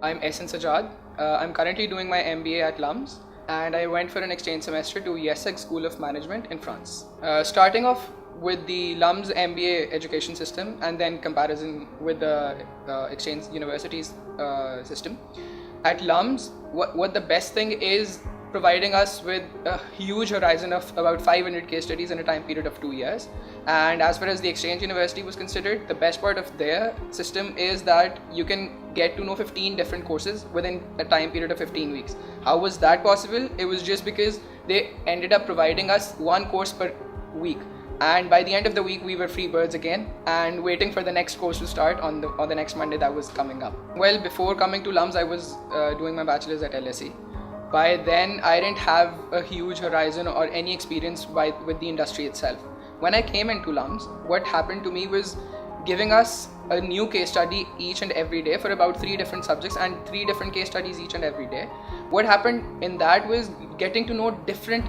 I'm Ahsan Sajjad. I'm currently doing my MBA at LUMS, and I went for an exchange semester to IESEG School of Management in France. Starting off with the LUMS MBA education system and then comparison with the exchange universities system. At LUMS, what the best thing is providing us with a huge horizon of about 500 case studies in a time period of 2 years. And as far as the exchange university was considered, the best part of their system is that you can get to know 15 different courses within a time period of 15 weeks. How was that possible? It was just because they ended up providing us one course per week. And by the end of the week, we were free birds again and waiting for the next course to start on the next Monday that was coming up. Well, before coming to LUMS, I was doing my bachelor's at LSE. By then, I didn't have a huge horizon or any experience with the industry itself. When I came into LUMS, what happened to me was giving us a new case study each and every day for about 3 different subjects and 3 different case studies each and every day. What happened in that was getting to know different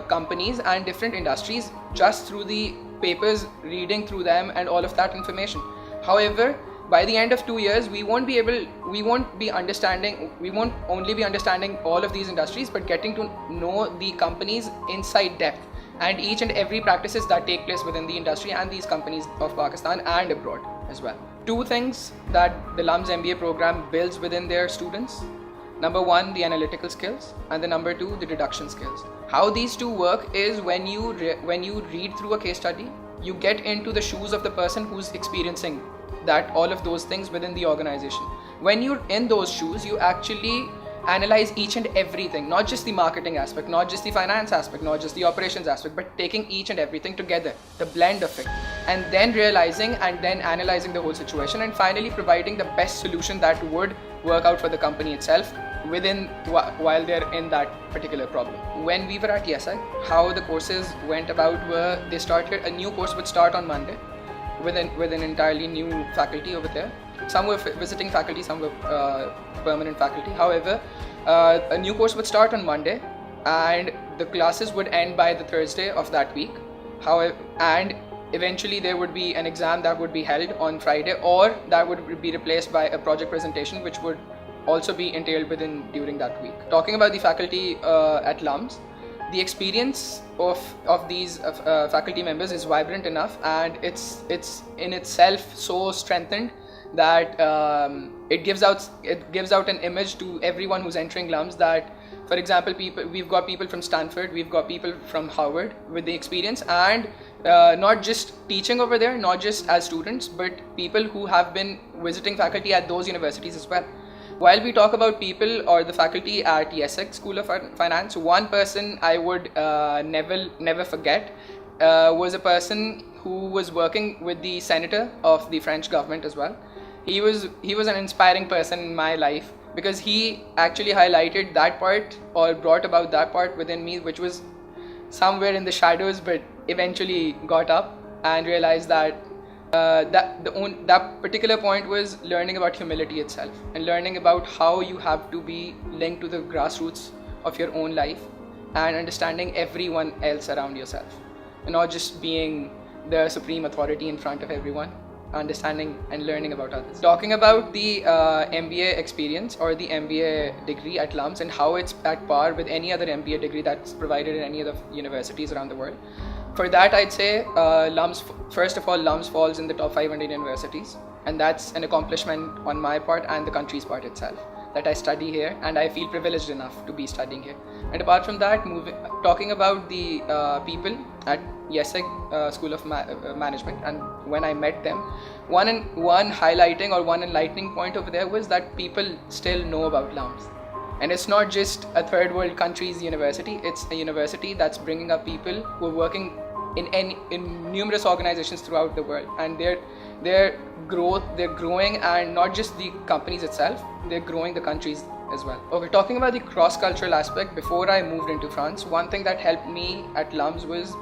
companies and different industries just through the papers, reading through them and all of that information. However, by the end of 2 years, we won't only be understanding all of these industries, but getting to know the companies inside depth and each and every practices that take place within the industry and these companies of Pakistan and abroad as well. 2 things that the LUMS MBA program builds within their students. Number 1, the analytical skills, and the number 2, the deduction skills. How these 2 work is when you read through a case study, you get into the shoes of the person who's experiencing that all of those things within the organization. When you're in those shoes, you actually analyze each and everything, not just the marketing aspect, not just the finance aspect, not just the operations aspect, but taking each and everything together, the blend of it, and then realizing and then analyzing the whole situation and finally providing the best solution that would work out for the company itself while they're in that particular problem. When we were at IESEG, how the courses went about were a new course would start on Monday with an entirely new faculty over there. Some were visiting faculty, some were permanent faculty. However, a new course would start on Monday and the classes would end by the Thursday of that week. And eventually there would be an exam that would be held on Friday, or that would be replaced by a project presentation which would also be entailed during that week. Talking about the faculty at LUMS, the experience of these faculty members is vibrant enough, and it's in itself so strengthened that it gives out an image to everyone who's entering LUMS that, for example, we've got people from Stanford, we've got people from Harvard with the experience, and not just teaching over there, not just as students, but people who have been visiting faculty at those universities as well. While we talk about people or the faculty at IESEG School of Finance, one person I would never forget was a person who was working with the senator of the French government as well. He was an inspiring person in my life because he actually highlighted that part or brought about that part within me, which was somewhere in the shadows, but eventually got up and realized that that particular point was learning about humility itself and learning about how you have to be linked to the grassroots of your own life and understanding everyone else around yourself and not just being the supreme authority in front of everyone, understanding and learning about others. Talking about the MBA experience or the MBA degree at LUMS and how it's at par with any other MBA degree that's provided in any other universities around the world. For that, I'd say first of all, LUMS falls in the top 500 universities, and that's an accomplishment on my part and the country's part itself, that I study here and I feel privileged enough to be studying here. And apart from that, talking about the people at IESEG School of Management, and when I met them, one highlighting or one enlightening point over there was that people still know about LUMS. And it's not just a third world country's university, it's a university that's bringing up people who are working in numerous organizations throughout the world, and they're growing, and not just the companies itself, they're growing the countries as well. Okay, talking about the cross-cultural aspect, before I moved into France, one thing that helped me at LUMS was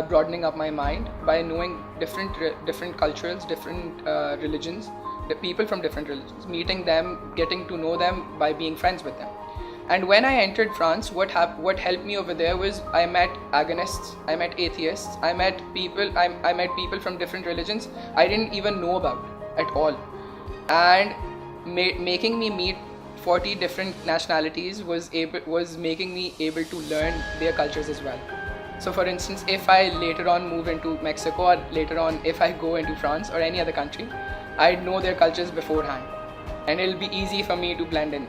broadening up my mind by knowing different cultures, different religions, the people from different religions, meeting them, getting to know them by being friends with them. And when I entered France, what helped me over there was I met agonists, I met atheists, I met people from different religions I didn't even know about at all. And making me meet 40 different nationalities was making me able to learn their cultures as well. So for instance, if I later on move into Mexico, or later on if I go into France or any other country, I'd know their cultures beforehand, and it'll be easy for me to blend in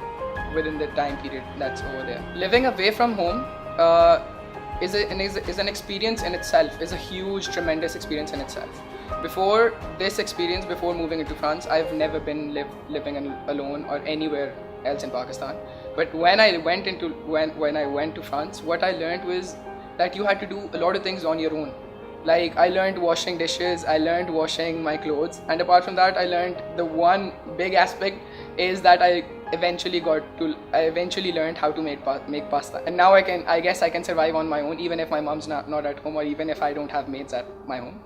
within the time period that's over there. Living away from home is an experience in itself, is a huge, tremendous experience in itself. Before this experience, before moving into France, I've never been living alone or anywhere else in Pakistan. But when I went to France, what I learned was that you had to do a lot of things on your own. Like, I learned washing dishes, I learned washing my clothes, and apart from that, I learned the one big aspect is that I eventually learned how to make pasta. And now I guess I can survive on my own, even if my mom's not at home, or even if I don't have maids at my home.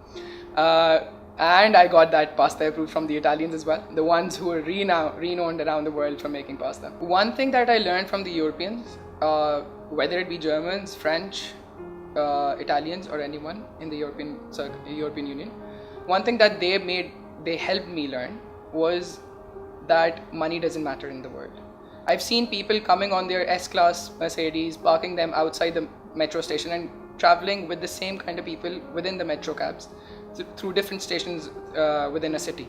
And I got that pasta approved from the Italians as well, the ones who are renowned around the world for making pasta. One thing that I learned from the Europeans, whether it be Germans, French, Italians, or anyone in the European Union, one thing that they helped me learn was that money doesn't matter in the world. I've seen people coming on their S-Class Mercedes, parking them outside the metro station, and traveling with the same kind of people within the metro cabs through different stations within a city.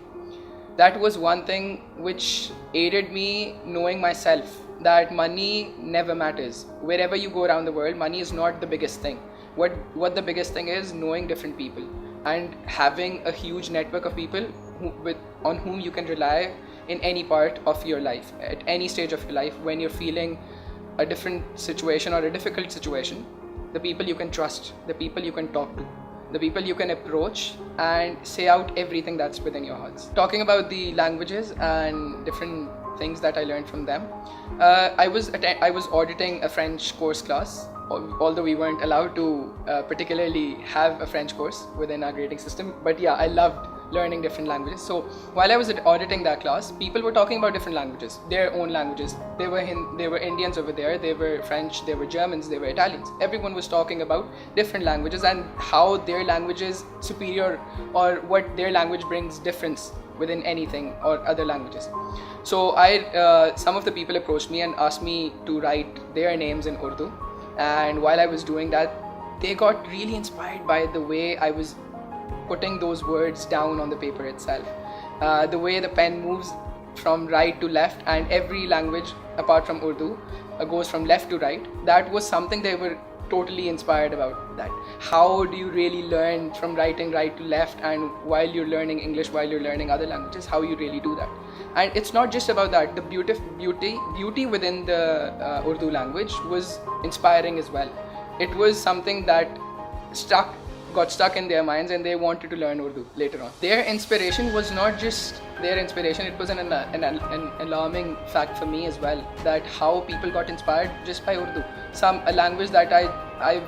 That was one thing which aided me knowing myself that money never matters. Wherever you go around the world, money is not the biggest thing. What the biggest thing is knowing different people and having a huge network of people on whom you can rely in any part of your life, at any stage of your life, when you're feeling a different situation or a difficult situation. The people you can trust, the people you can talk to, the people you can approach and say out everything that's within your hearts. Talking about the languages and different things that I learned from them, I was auditing a French course class, although we weren't allowed to particularly have a French course within our grading system. But yeah, I loved learning different languages. So while I was auditing that class, people were talking about different languages, their own languages. They were Indians over there, they were French, they were Germans, they were Italians. Everyone was talking about different languages and how their language is superior, or what their language brings difference within anything or other languages. So some of the people approached me and asked me to write their names in Urdu. And while I was doing that, they got really inspired by the way I was putting those words down on the paper itself. The way the pen moves from right to left, and every language apart from Urdu goes from left to right. That was something they were totally inspired about. That how do you really learn from writing right to left, and while you're learning English, while you're learning other languages, how you really do that. And it's not just about that. The beauty within the Urdu language was inspiring as well. It was something that got stuck in their minds, and they wanted to learn Urdu later on. Their inspiration was not just their inspiration, it was an alarming fact for me as well, that how people got inspired just by Urdu, a language that I've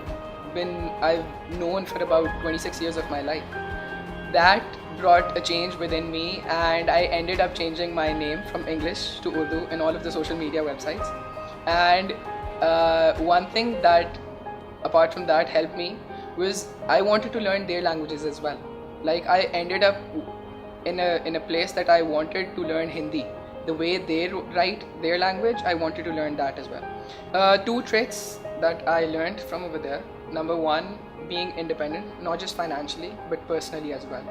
known for about 26 years of my life. That brought a change within me, and I ended up changing my name from English to Urdu in all of the social media websites. And one thing that apart from that helped me was I wanted to learn their languages as well. Like, I ended up in a place that I wanted to learn Hindi. The way they write their language, I wanted to learn that as well. Two traits that I learned from over there. Number one, being independent, not just financially, but personally as well.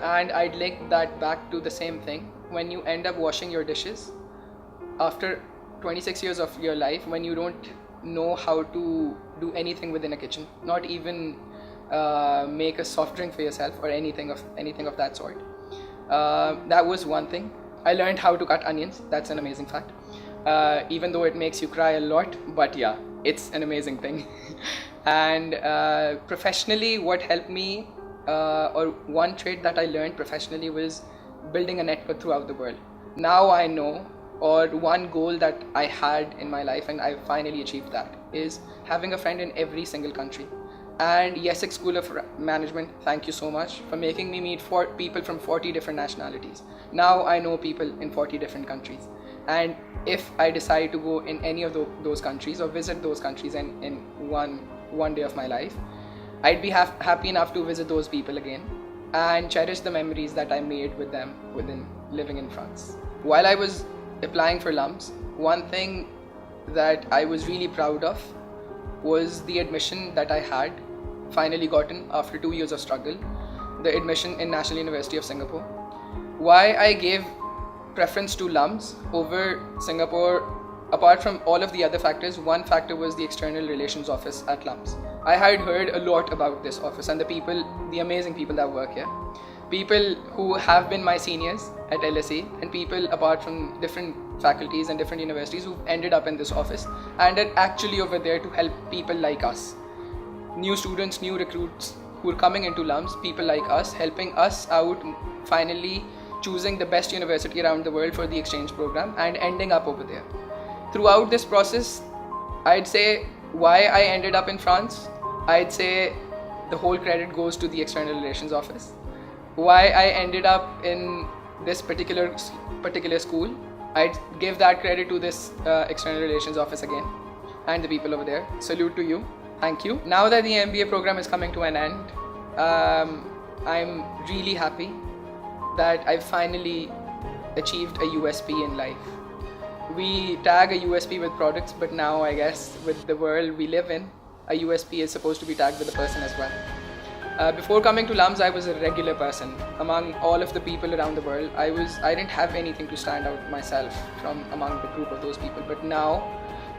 And I'd link that back to the same thing. When you end up washing your dishes, after 26 years of your life, when you don't know how to do anything within a kitchen, not even make a soft drink for yourself or anything of that sort. That was one thing. I learned how to cut onions. That's an amazing fact. Even though it makes you cry a lot, but yeah, it's an amazing thing. And professionally, what helped me, or one trait that I learned professionally, was building a network throughout the world. Now I know, or one goal that I had in my life, and I finally achieved that, is having a friend in every single country. And IESEG School of Management, thank you so much for making me meet people from 40 different nationalities. Now I know people in 40 different countries. And if I decide to go in any of those countries or visit those countries in one day of my life, I'd be happy enough to visit those people again and cherish the memories that I made with them within living in France. While I was applying for LUMS, one thing that I was really proud of was the admission that I had finally gotten after 2 years of struggle, the admission in National University of Singapore. Why I gave preference to LUMS over Singapore, apart from all of the other factors, one factor was the External Relations Office at LUMS. I had heard a lot about this office and the amazing people that work here. People who have been my seniors at LSE and people apart from different faculties and different universities who ended up in this office and are actually over there to help people like us. New students, new recruits who are coming into LUMS, people like us, helping us out, finally choosing the best university around the world for the exchange program and ending up over there. Throughout this process, I'd say why I ended up in France, I'd say the whole credit goes to the External Relations Office. Why I ended up in this particular school, I'd give that credit to this External Relations Office again and the people over there. Salute to you. Thank you. Now that the MBA program is coming to an end, I'm really happy that I've finally achieved a USP in life. We tag a USP with products, but now I guess with the world we live in, a USP is supposed to be tagged with a person as well. Before coming to LUMS, I was a regular person. Among all of the people around the world, I didn't have anything to stand out myself from among the group of those people. But now,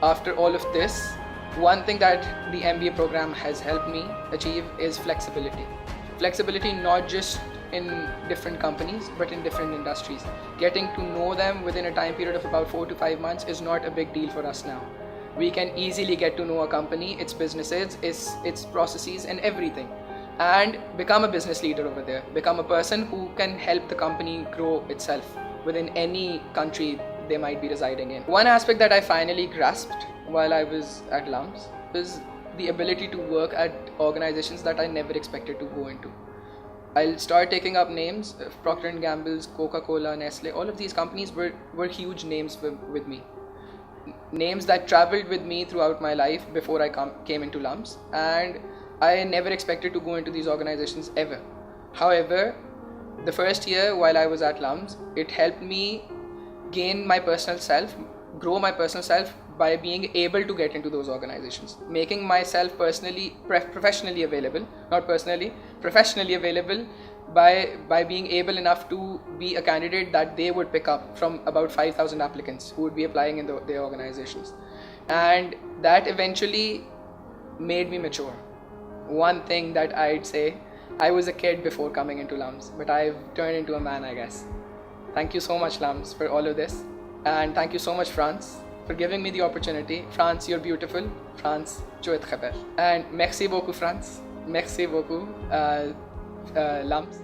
after all of this, one thing that the MBA program has helped me achieve is flexibility. Flexibility not just in different companies, but in different industries. Getting to know them within a time period of about 4 to 5 months is not a big deal for us now. We can easily get to know a company, its businesses, its processes and everything, and become a business leader over there, become a person who can help the company grow itself within any country they might be residing in. One aspect that I finally grasped while I was at LUMS was the ability to work at organizations that I never expected to go into. I'll start taking up names, Procter & Gamble's, Coca-Cola, Nestle, all of these companies were huge names with me. Names that traveled with me throughout my life before I came into LUMS, and I never expected to go into these organizations ever. However, the first year while I was at LUMS, it helped me gain my personal self, grow my personal self by being able to get into those organizations, making myself professionally available, not personally, professionally available by being able enough to be a candidate that they would pick up from about 5,000 applicants who would be applying in their organizations. And that eventually made me mature. One thing that I'd say, I was a kid before coming into LUMS, but I've turned into a man, I guess. Thank you so much, LUMS, for all of this. And thank you so much, France, for giving me the opportunity. France, you're beautiful. France, jo et khabar. And merci beaucoup, France. Merci beaucoup, LUMS.